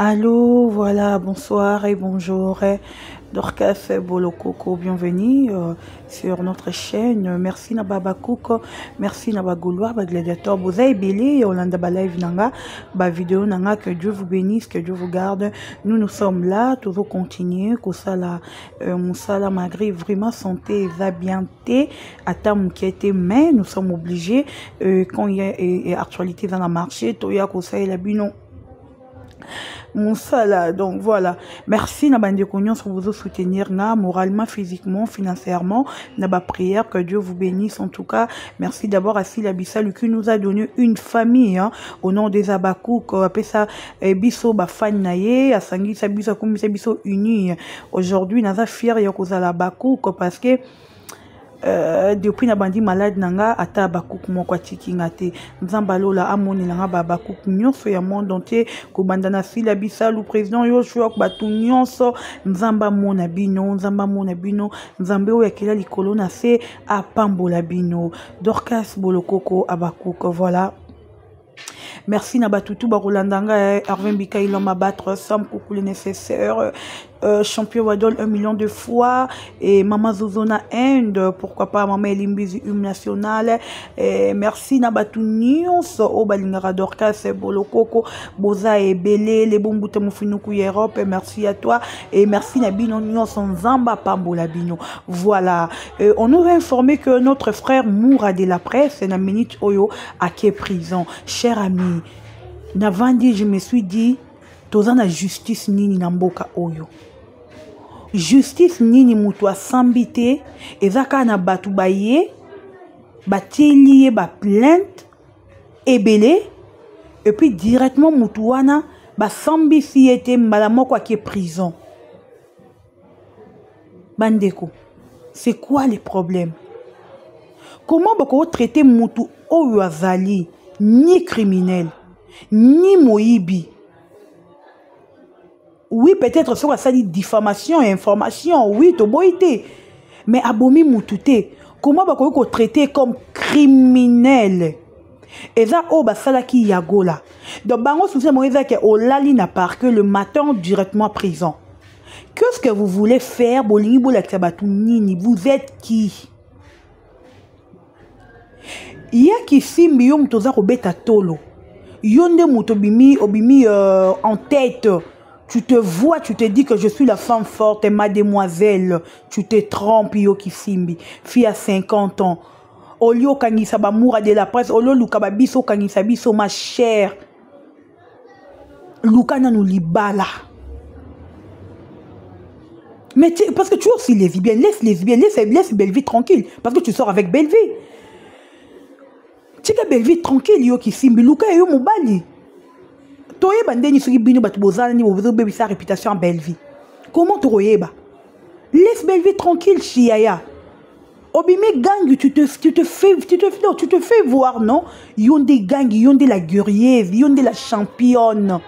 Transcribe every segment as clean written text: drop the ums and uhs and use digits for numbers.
Allô, voilà, bonsoir et bonjour. Dorcas Bolokoko, bienvenue sur notre chaîne. Merci Nababa Cook, merci Nabagoulois, Gladiateur, Bozaï Belé, Olanda Balive Nanga, vidéo Nanga, que Dieu vous bénisse, que Dieu vous garde. Nous sommes là, toujours continuer, que ça la, Moussala malgré vraiment santé, zabianté, à tam qui était, mais nous sommes obligés, quand il y a actualité dans le marché, Toya Kosa et la Bino. Moussala, donc voilà. Merci Nabande Kognon pour vous soutenir moralement, physiquement, financièrement. Naba prière, que Dieu vous bénisse en tout cas. Merci d'abord à Sila Bissal qui nous a donné une famille hein, au nom des Abakou, qu'on appelle ça Bisso Bafan Naye, à Sangui Sabiso comme Bisso uni. Aujourd'hui, nous sommes fiers de Abakou parce que depuis na bandi malade nanga ata bakuk mo kwa tikingate nzambalo la amoni nanga bakuk nyonso ya monde entier ko bandana Sila Bissal président Yoshua batu nyonso nzamba mona bino nzambe o yakela likolo na se apambola bino Dorcas Bolokoko abakuk voilà. Merci Nabatutu Barolandanga, Arvin Bika, il m'a battre, Sam Coucou le nécessaire, champion Wadol 1 million de fois, et Maman Zozona Inde, pourquoi pas Maman Elimbizi Nationale, merci Nabatu Nyons, Obalingara Dorcas, Bolokoko, Boza et Belé, les Bombouta Moufinuku Europe, merci à toi, et merci Nabino Nyons, Zamba Pambola Bino. Voilà, on nous a informé que notre frère Moura de la presse, na minute Oyo, à quai prison. Cher ami, Navandi, je me suis dit, tozana justice nini namboka oyo. Justice nini mutua sambite, ezaka na batu baye, bateliye ba plainte, ebele, et puis directement mutuana, ba sambi si ete malamoko ake prison. Bandeko, c'est quoi les problèmes? Comment bako traiter mutu oyo azali, ni criminel, ni moïbi? Oui, peut-être sur ça dit diffamation et information, oui, to boité. Mais abomi mutute, comment bako traiter comme criminel? Et ça, oh, basala ki yagola. Donc, bango souci moïse que o lali na parque le matin directement à prison. Qu'est-ce que vous voulez faire, bolingi bolakabatu nini? Vous êtes qui? Il y a qui simbi yom toza robeta tolo. Yonde mutobimi obimi en tête. Tu te vois, tu te dis que je suis la femme forte, mademoiselle. Tu te trompes, yo qui simbi. Fille à 50 ans. Olio kanisa ba moura de la presse. Olio lukaba biso kanisa biso ma chère. Lukana nous libala. Mais parce que tu es aussi lesbienne. Laisse Belleville tranquille. Parce que tu sors avec Belleville. Tika Belleville tranquille yo qui simbi luka yo mobali. Toye bandeni soki bino batu bozala ni bozo bebi sa réputation en Belleville. Comment tu royeba? Laisse Belleville tranquille chiaya. Obime gang tu te fais voir non? Yonde gang yonde la guerrière, yonde la championne.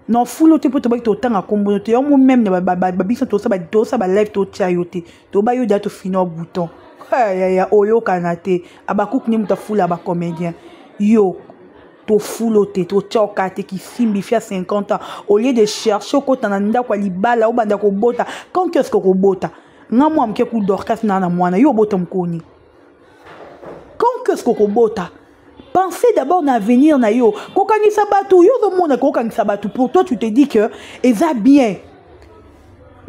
Non fulo te poto ba to tanga kombo te yo même ba biso to sa ba live to chayote. To ba yo da to fino bouton. Ya oyo kanate abakuk ni muta fula ba comédien yo to fulote to chokate qui simbi fia 50 ans au lieu de chercher ko tananda kwa libala obanda ko bota quand qu'est-ce que ko bota ngamo amke ku Dorcas na mwana yo bota mkoni quand qu'est-ce que ko bota pensez d'abord na avenir na yo ko kanisa batu yo zo mona ko kanisa batu pour toi tu te dis que eza bien.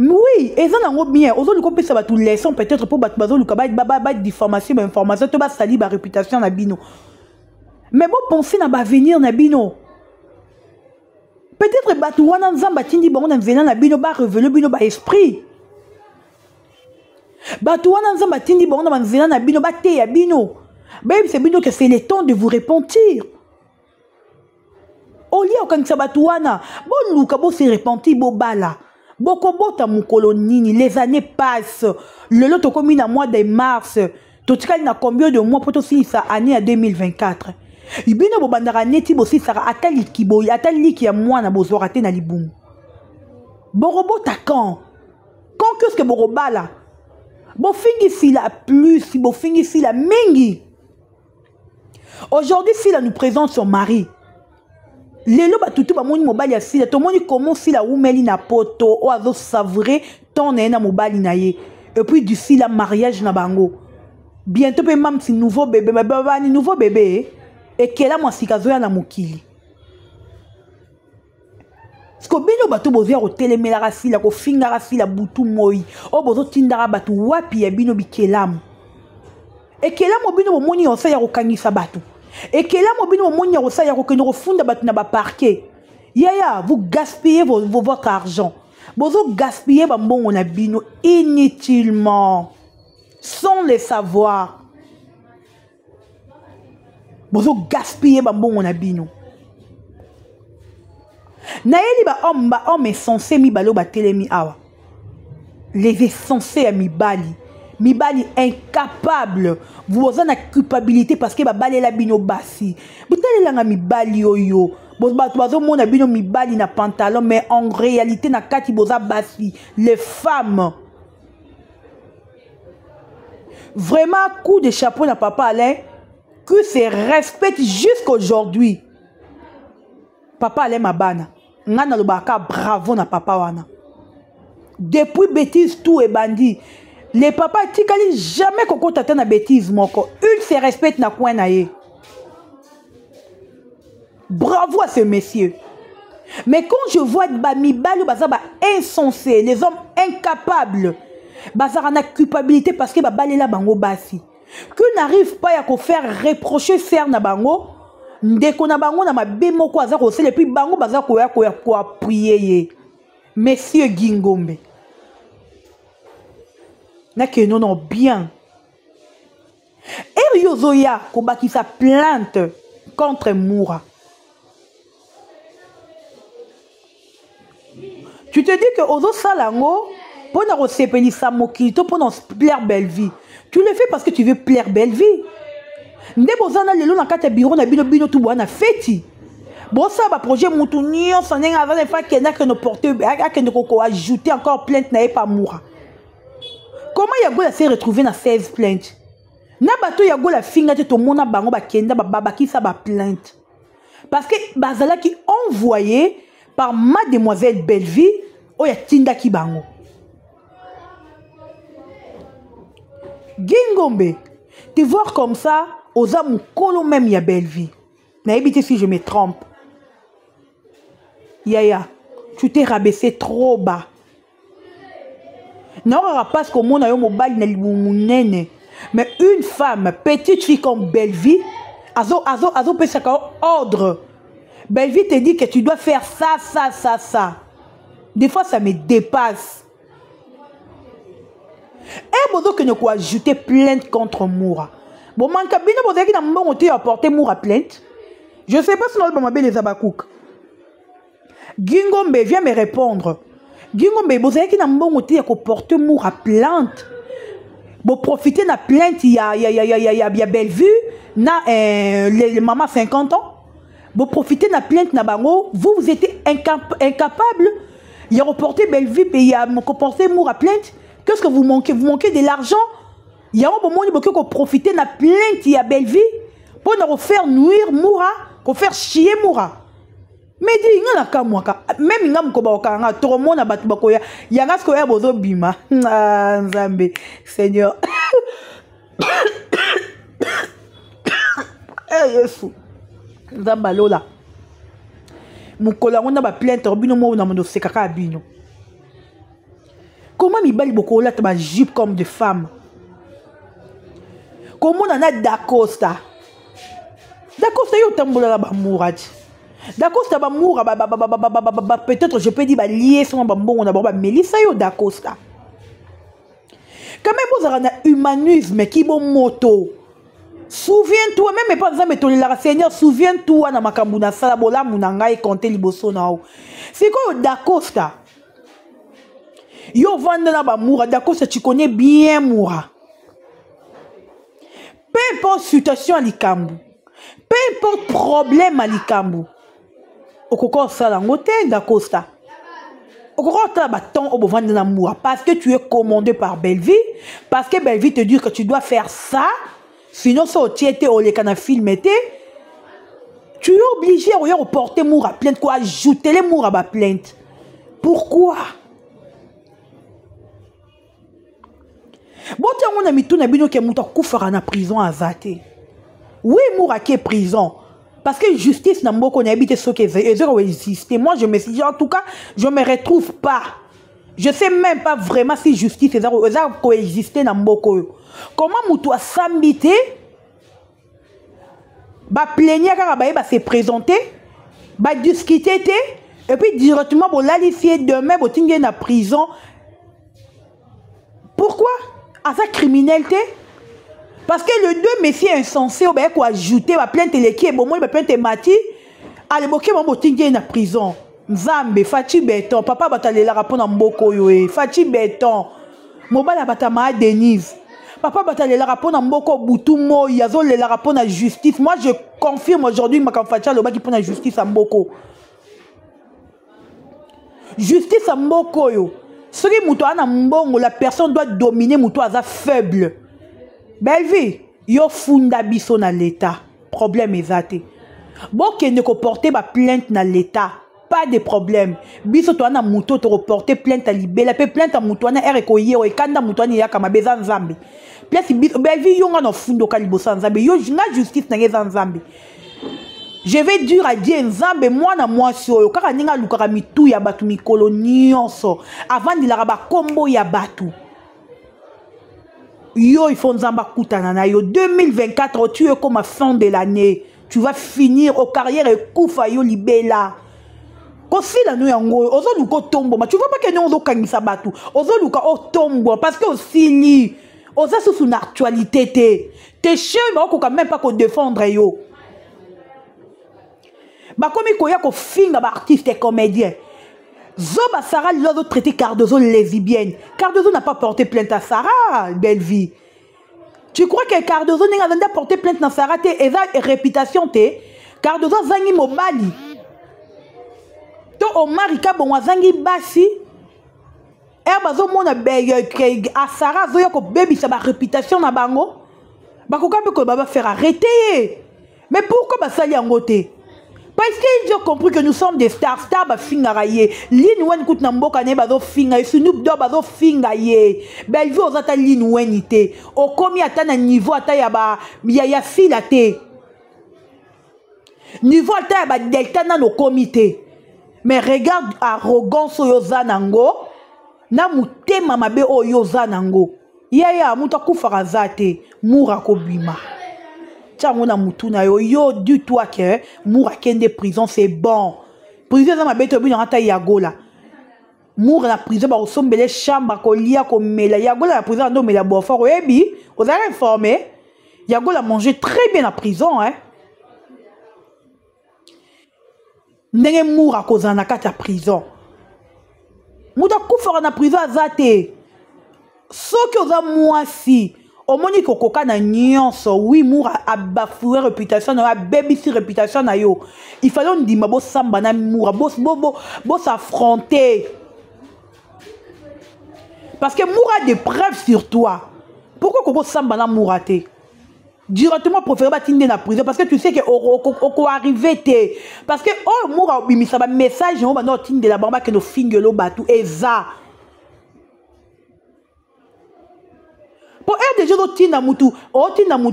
Oui, et ça n'a bien. Aujourd'hui, on peut savoir tout leçon peut-être pour battre bazou le diffamation, information, tu vas salir ma réputation na bino. Mais bon, pensez na ba venir na bino. Peut-être battu wana nzamba tindi bon na venir na bino ba révéler bino ba esprit. Battu wana nzamba tindi bon na venir na bino ba te ya bino. Même c'est bino que c'est le temps de vous repentir. Au lieu quand ça battu wana, bon luka bo se repentir bo bala. Bokobota mukolo nini, les années passent. Le lot au commis na mois de mars. Totikali na combien de mois pour to si ça année à 2024. Ibina bobandara neti bosi sara atali kiboy atali ki ya moi na bozorate na libum. Borobota quand? Quand qu'est-ce que borobala? Bo fingi si la plus, bo fingi si la mingi. Aujourd'hui, si elle nous présente son mari, lelo batutu bamoni mobali ya sila tomoni comment sila umeli na poto o azo savourer ton na mobali na ye et puis du sila mariage na bango bientôt pe mam si nouveau bébé babani nouveau bébé et kela mwasika zoya na mokili sko bino batu bozia ko telemela sila ko finga sila butu moi o bozo tindara batu wapi ya bino bikelamu et kelamu bino bomoni onsa ya ko kangisa batu et que là, vous gaspillez votre argent. Vous gaspillez inutilement, sans le savoir. Vous gaspillez votre argent. Homme est censé mi balo batelemi awa. Les essentiels à mi bali. Mibali incapable vous avez la culpabilité parce que babali la bino basi butali la mibali yoyo bazo mona bino mibali na pantalon mais en réalité na kati boza basi les femmes vraiment coup de chapeau na papa Alain que se respecte jusqu'aujourd'hui papa Alain mabana ngana lobaka bravo na papa wana depuis bêtise tout est bandit. Les papas tikali jamais koko tata na bêtise moko. Il se respecte na coin na ye. Bravo à ce monsieur. Mais quand je vois mi balu bazaba insensé, les hommes incapables, bazara na culpabilité parce que babali la bango basi. Que n'arrive pas à faire reprocher faire na bango, ndeko na bango na mabe moko azako se et puis bango bazako ya ko appuyer. Monsieur Gingombe. Que non, non, bien. Et Yozoya, qui sa plainte contre Moura. Tu te dis que Ozo Salango, pour ne recevoir sa mokito, pour ne plaire belle vie. Tu le fais parce que tu veux plaire belle vie. Ndebozana lelo na kata bureau na bino tout bois na feti. Bon ça va projet moutounion, ça n'est avant de faire que nous porter, que nous ajouter encore plainte na pas Moura. Comment Yagola s'est retrouvé dans 16 plaintes? Nabato Yagola finga te mona bango ba kenda ba qui ça ba plainte. Parce que bazala qui envoyé par mademoiselle Belleville oya tinda ki bango. Gingombe, tu vois comme ça aux amours kolo même ya Belleville. Na évité si je me trompe. Yaya, tu t'es rabaissé trop bas. Non, parce qu'au monde a un mais une femme, petite fille comme Belleville, azo peut se ordre. Belleville te dit que tu dois faire ça. Des fois, ça me dépasse. Et bon, que nous quoi ajouter plainte contre Moura. Bon, man cabine, vous avez dit bon tu apporté Moura plainte. Je ne sais pas si on va m'appeler les abakouk. Gingombe vient me répondre. Gingombe, vous avez dit que bon tu as porté Moura plainte. Bon, profitez de la plainte, il y a Bellevue, les mamans 50 ans. Bon, profitez de la plainte, vous étiez incapable. Il y a reporté Bellevue, et il y a reporté Moura plainte. Qu'est-ce que vous manquez? Vous manquez de l'argent? Il y a un moment où vous profitez de la plainte, il y a Bellevue, pour nous faire nuire Moura, pour faire chier Moura. Mais dis, même si tout le monde a battu, il y a un ce qu'il y a bima. Nzambe, Seigneur. Eh, Yesu. Nzamba Lola. Mukola, on a ba plainte, Robino mo na mondo sekaka abino. Comment mi bali boko la ta jupe comme de femme? Comment on a Dacosta? Dacosta yo tambola ba mourati. Dacosta ba moura peut-être je peux dire ba lié son ba bon on a ba Melissa yo Dacosta. Quand même vous avez un humanisme qui bon moto. Souviens-toi même pas exemple tolela Seigneur souviens-toi na makambu na sala bola munanga e compter liboso na o. C'est quoi Dacosta? Yo vendre na ba moura Dacosta tu connais bien moura. Peu importe situation à Likambu. Peu importe problème à Likambu. Okoko sala ngote Dacosta. Okoko ta baton au vendre na moura parce que tu es commandé par Belleville, parce que Belleville te dit que tu dois faire ça, sinon ça tu étais au le kana filmé Tu es obligé de reporter Mour à plainte, quoi, ajouter les Mour à ma plainte. Pourquoi? Bon, tiens, on a mis tout le monde qui est en prison à Zate. Oui, Mour à qui est prison. Parce que justice n'a pas habité ce qui existe. Moi, je me suis dit, en tout cas, je ne me retrouve pas. Je ne sais même pas vraiment si justice a coexisté dans Mboko. Comment Moutou a s'ambité? Ba plaignir car ba se présenter, ba discuter et puis directement pour l'alifier demain pour tingé na prison. Pourquoi? À sa criminalité? Parce que le deux messieurs insensés au ba ko ajouter ba plainte l'équipe bon moi ba plainte mati allez boké mo tingé na prison. Nzambe Fati Béton papa batalela rapona mboko yo Fati Béton mobala batama Denise. Papa batalela rapona mboko butu moi yazo le rapona justice. Moi je confirme aujourd'hui ma kamfacha le baki pona justice à mboko. Justice à mboko yo. Soki muto ana mbongo la personne doit dominer muto aza faible. Belle vie yo funda biso na l'état. Problème ezate. Boke ne ko porter ba plainte na l'état. Pas de problème. Biso to ana muto to reporter plainte à libéla pe plainte à muto ana ere ko yeo e kanda muto ani yaka mabeza nzambe. Place biso belvi yonga no fundo kalibosa nzambe yo na justice na ngeza nzambe. Je vais dire à Dieu nzambe moi na moi so kaka ninga lukaka mitu ya batu mikolo nyonso avant de la raba kombo ya batu. Yo il faut nzamba kutana na yo 2024 tu es comme à fin de l'année. Tu vas finir au carrière et koufa yo libéla. Kosila no yango ozo luko tombo ma tu vois pas que nous ozo kangisa batu ozo luka o tombo parce que aussi li ozo sous une actualité te chef ba ko quand même pas ko défendre yo ba komi ko ya ko finga ba artiste et comédien Zoba Sarah l'autre traité Cardozo lesbienne. Cardozo n'a pas porté plainte à Sarah, belle vie. Tu crois que Cardozo n'a pas porté plainte à Sarah et sa réputation te Cardozo zangi mobali. To o marika bon zangi basi e bazo mona a Sarah zo yako baby sa ba réputation na bango ba ko kambe ko ba faire arrêter mais pourquoi ba sali yango te parce qu'ils ont compris que nous sommes des stars ba finga raye lin wen kut na mboka ne bazo finga Snoop Dogg bazo finga ye belle vie ozata lin wen te o komi ata na niveau ata ya fila te niveau ata ba delta na no comité. Mais regarde arrogance yoza nango na mutema mabe o yoza nango yaya muta kufara zate mura kobima tchango na mutuna yo dis-toi que mura kende prison c'est bon prison za mabe to bina ata yagola mura na prison ba osombele chambre ko lia ko mela yagola na prison ndo mela bo fort ebi vous avez informé yagola manger très bien en prison hein. Ndenge moura kozana kata prison. Muda kufara na prison azate. Soki oza mwasi, omoni kokoka na nyonso, oui moura a bafoué réputation na baby si réputation na yo. Il fallait on dima bo samba na moura, bo s'affronter. Parce que moura des preuves sur toi. Pourquoi koko samba na moura te? Directement préféré batinde na prison parce que tu sais que au arrivé te parce que oh moura bimisa ba message on va no tinde la bamba que no fingelo batu eza pour être déjà tinda mutu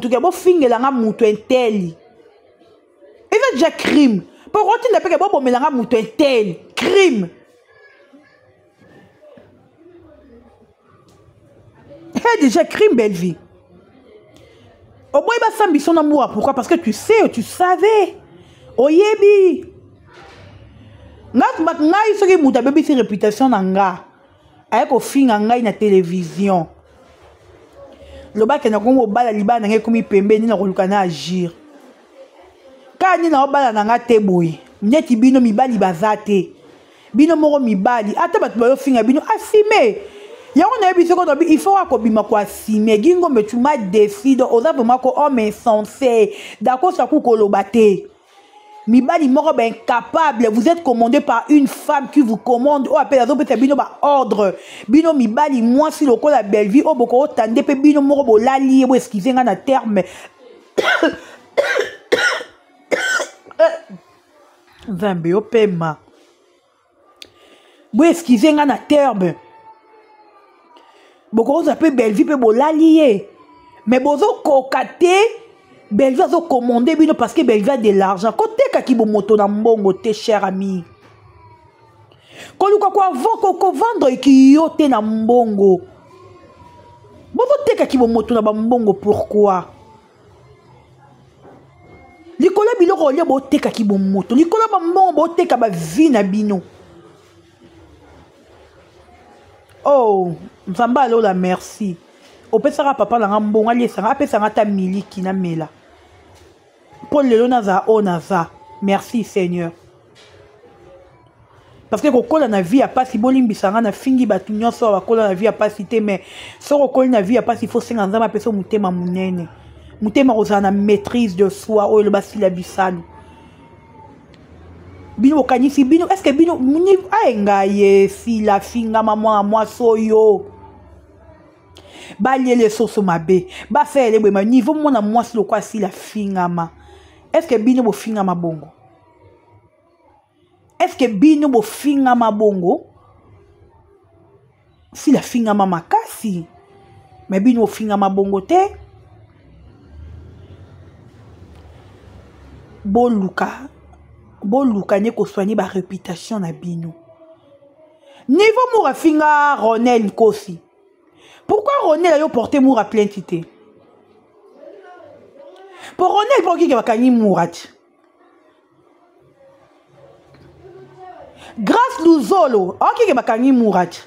ke bo fingela nga mutu enteli et ça déjà crime pour tinda pe ke bo melanga mutu enteli crime et déjà crime belle vie. Au moins, il va s'ambition d'amour. Pourquoi? Parce que tu sais, tu savais. Oyebi. Ngai soki muta bébé si réputation nanga. Avec au fin ngai na télévision. Le bac na kongo bala liba nanga komi pembe ni na kolukana agir. Ka ni na bala nanga te boy. Nyeti bino mibali bazate. Bino moro mibali. Ata bat ba yo finga bino asime. Il faut akobima kwa sime gingo me tu m'as décidé oza vraiment ko homme insensé d'accord ça ku kolobate mibali moko ben incapable vous êtes commandé par une femme qui vous commande o appelle azo pesa bino ba ordre bino mibali moi si loko la belle vie o boko otande pe bino moko bolali bo excusez nga na terme Nzambe opema. Bo excusez nga na terme. Boko za pe Bellevue pe bolalié. Mais bozo kokate Bellevue azo commander bino parce que Bellevue a de l'argent. Côté kaki bo moto na mbongo te cher ami. Koluka kwa voko vendre ki yote na mbongo. Bozo te kaki bo moto na ba mbongo pourquoi? Likola biloko olia bo te kaki bo moto. Likola ba mbongo bo te ka ba vie na bino. Oh, Nzamba lo la merci. Opesaka papa la mbongo aliesanga apesanga ta miliki na mela. Pour lelo naza onaza. Merci Seigneur. Parce que kokola na vie a pas si bolimbisanga na fingi batu nyonso bakola na vie a pas si te mais so kokola na vie a pas si faut senga nzamba peso mutema munene. Mutema kozana na maîtrise de soi o le basi la bisalu. Bino kanisi bino est-ce que bino muni aenga ye si la finga maman moi soyo. Ba liele soso mabe ba faire le bema niveau mona moi si lo kwa si la finga ma. Est-ce que bino bo finga ma bongo? Est-ce que bino bo finga ma bongo? Si la finga ma makasi. Mais bino bo finga ma bongo te. Boluka ne ko soigner ba réputation na bino. Niveau moura finga Ronel Kosi. Pourquoi Ronel a yo porté moura plainte? Pour Ronel pour qui va kani mourati? Grâce Luzolo, ok va kani mourati.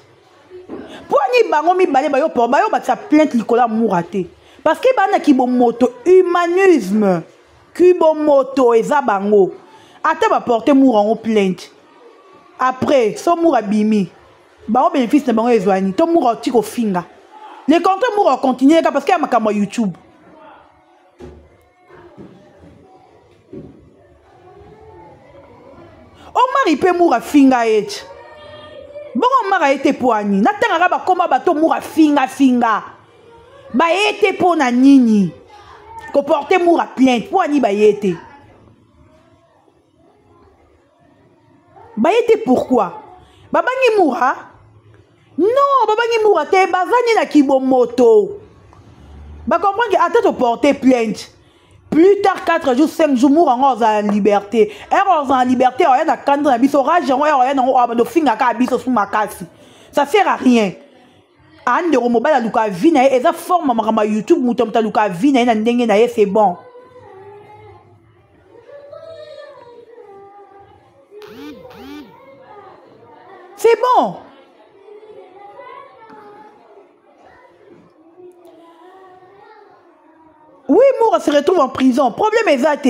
Pour ni bango mi balé ba yo ba sa plainte likola mourate. Parce que bana ki bo moto humanisme. Kubo moto eza bango. Ata ba porter moura en plainte. Après, so moura bimi. Ba o bénéfice na bango ezwani. To moura tiko finga. Les comptes moura continuer parce qu'il y a ma YouTube. Omar ipe moura finga et. Bon Omar a été poani. Natanga ba koma bato moura finga. Ba été po na nini. Ko porter moura plainte poani ba été. Ba été pourquoi? Babangi moura? Non, babangi moura te bazani na kibomoto. Ba comprendre que attends porter plainte. Plus tard 4 jours 5 jours moura en liberté. En liberté on na kandra biso rage on na do finga ka biso sous makasi. Ça sert à rien. Ande romobala luka vina eza forme makama YouTube mutomta luka vina na ndenge na c'est bon. C'est bon. Oui, Moura se retrouve en prison. Problème exact.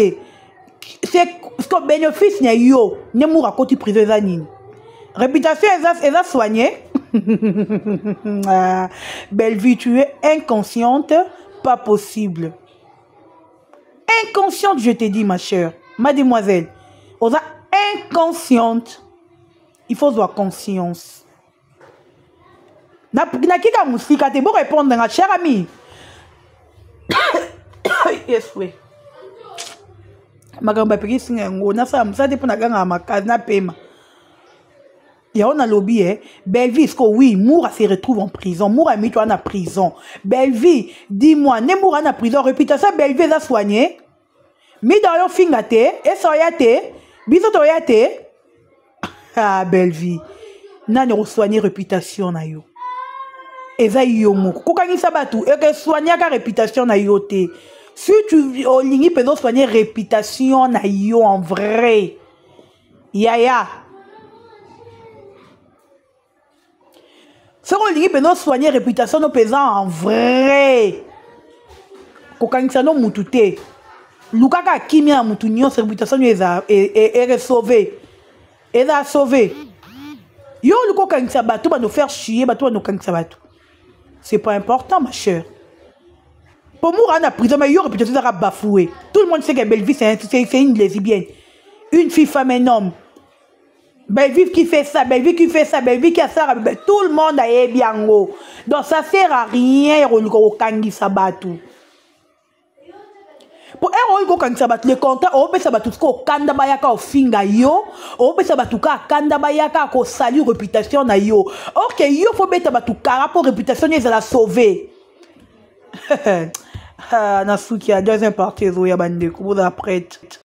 C'est ce que bénéfice n'est yo. Ne Moura côté prison zanine. Réputation est soignée. Bellevue, tu es inconsciente. Pas possible. Inconsciente, je te dis, ma chère. Mademoiselle. Osa inconsciente. Il faut avoir conscience. Na kika musika te bo répondre na cher ami. Yes oui. Magamba peki singa ngo na sa msade pona ganga makazi na pema. Ya on a lobby Bellevue est-ce que oui, Moura se retrouve en prison. Moura mis toi en prison. Bellevue, dis-moi, ne Moura en prison, réputation Bellevue va soigner. Mi dans yo fingate et soyate, biso toyate. Ah Bellevue. Nani soigner réputation na yo. Eza yo moko. Kokangisa batu et que soigner ka réputation na yo te. Si tu olingi peut soigner réputation na yo en vrai. Ya. Si olingi peut soigner réputation no pesant en vrai. Kokangisa no mutu te. Lukaka kimia mutu nyon réputation eza est sauvé. Eza sauvé. Yo luko kangisa batu ba nous faire chier batu ba nous kangisa batu. C'est pas important ma chère. Pour moi en prison mais yo réputation ça bafoué. Tout le monde sait que Bellevue c'est une lesbienne. Une fille femme un homme. Bellevue qui fait ça, Bellevue qui fait ça, Bellevue qui a ça, tout le monde a bien go. Donc ça sert à rien au kangisa batu. pour ero iko kanisa bat le contrat o pesa batu ko kanda bayaka o finga yo o pesa batu ka kanda bayaka ko salut réputation na yo. OK, yo faut beta batu kara pour réputation ni za la sauver. Na souki a deuxième partie zo ya bande ko vous après